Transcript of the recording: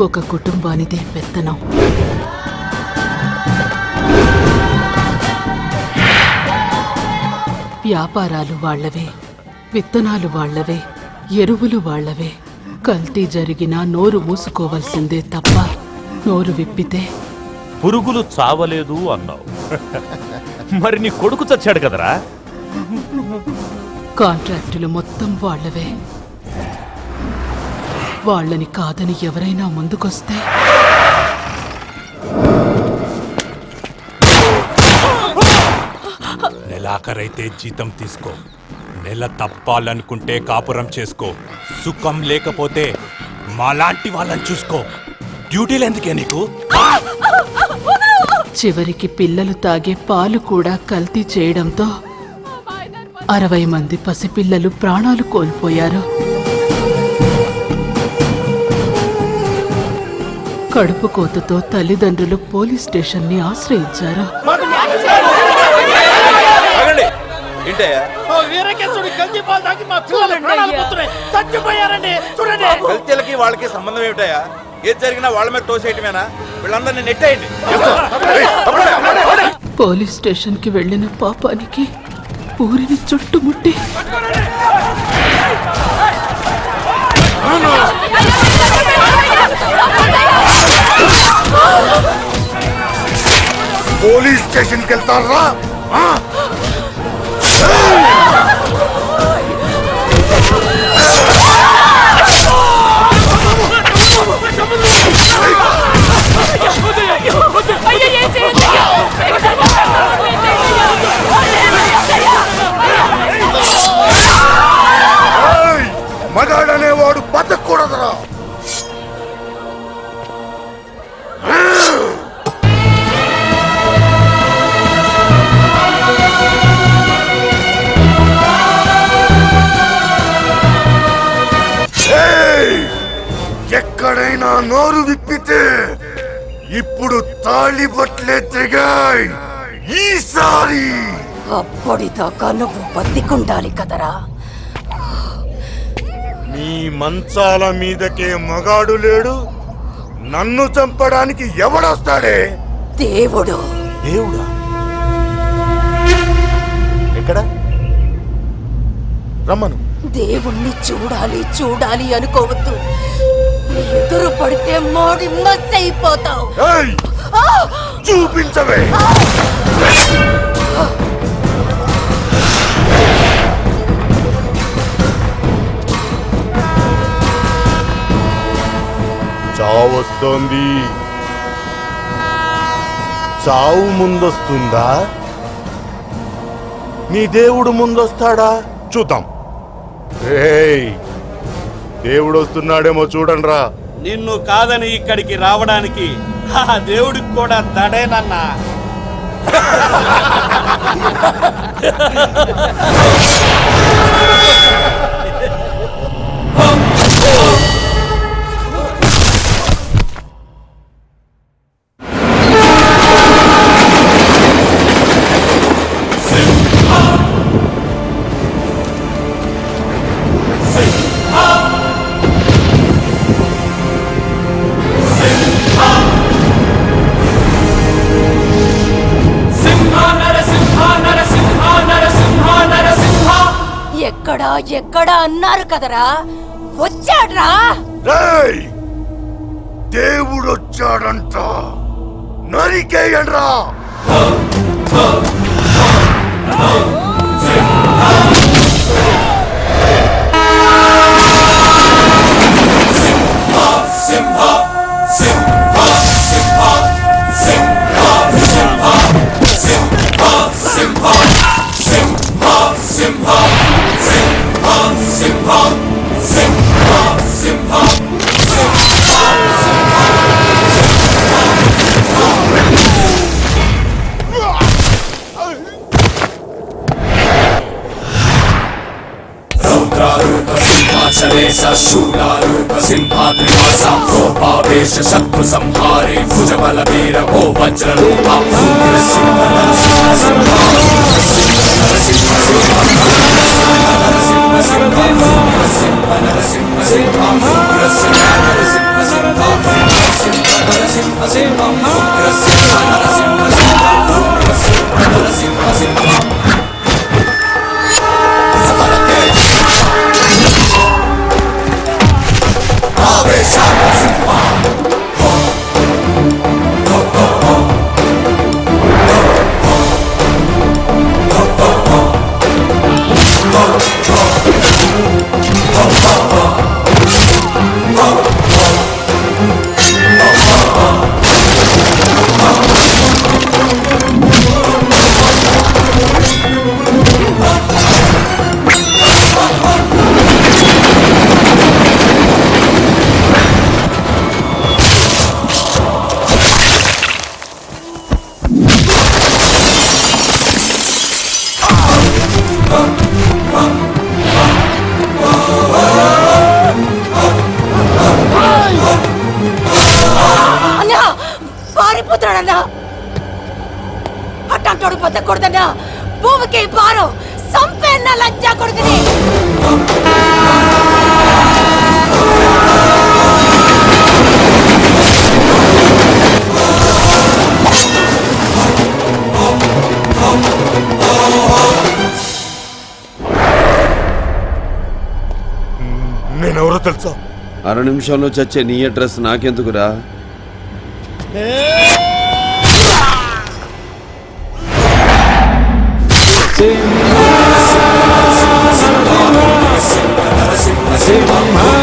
ఒక కుటుంబానిదే పెత్తనం. వ్యాపారాలు వాళ్లవే, విత్తనాలు వాళ్లవే, ఎరువులు వాళ్లవే. కల్తీ జరిగినా నోరు మూసుకోవలసిందే తప్ప నోరు విప్పితే పురుగులు చావలేదు అన్నావు. మరి నీ కొడుకు చచ్చాడు కదరా? కాంట్రాక్టులు మొత్తం వాళ్లవే. వాళ్ళని కాదని ఎవరైనా ముందుకొస్తే నెలాఖరైతే జీతం తీసుకో. నెల తప్పాలనుకుంటే కాపురం చేసుకో. సుఖం లేకపోతే మాలాంటి వాళ్ళని చూసుకో. డ్యూటీలు ఎందుకే నీకు? చివరికి పిల్లలు తాగే పాలు కూడా కల్తీ చేయడంతో 60 మంది పసిపిల్లలు ప్రాణాలు కోల్పోయారు. కడుపు కోతతో తల్లిదండ్రులు పోలీస్ స్టేషన్ని ఆశ్రయించారు. కల్తీలకి వాళ్ళకి సంబంధం ఏమిటాయా? ఏది జరిగినా వాళ్ళ మీద తోసేయటమేనా? వీళ్ళందరినీ నెట్టేయండి. పోలీస్ స్టేషన్ కి వెళ్లిన పాపానికి ఊరిని చుట్టుముట్టి పోలీస్ స్టేషన్ కి వెళ్తారా? మగాడనేవాడు బతకూడదురా. ఎక్కడైనా నోరు విప్పితే ఇప్పుడు తాళి బట్లే తెగాయ్. ఈసారి అప్పటిదాకా నువ్వు బతికుండాలి కదరా. నీ మంచాల మీదకే మగాడు లేడు, నన్ను చంపడానికి ఎవడొస్తాడే? దేవుడు. దేవుడా? ఎక్కడ? రమ్మను. దేవుణ్ణి చూడాలి చూడాలి అనుకోవద్దు. ఎదురు పడితే మోడి మచ్చైపోతావు. చూపించవే. చావొస్తోంది. చావు ముందొస్తుందా? నీ దేవుడు ముందొస్తాడా? చూద్దాం. దేవుడు వస్తున్నాడేమో చూడండిరా. నిన్ను కాదని ఇక్కడికి రావడానికి ఆ దేవుడికి కూడా దడేనన్నా. ఎక్కడా అన్నారు కదరా, వచ్చాడ్రా. దేవుడొచ్చాడంట, నరికేయండ్రా. शूलारूप सिंहाद्रिवासा प्रोपावेश शत्रु संहारे भुजबल वीर ओ वज्ररूपा सिंह బతుకుతున్నాడన్నా అట్టంటోడు బతకూడదన్నా భూమికి భారం సంపేన్న లంచా కొడుకుని నేనెవరో తెలుసా? అర నిమిషంలో చచ్చే నీ అడ్రస్ నాకెందుకురా? సింహ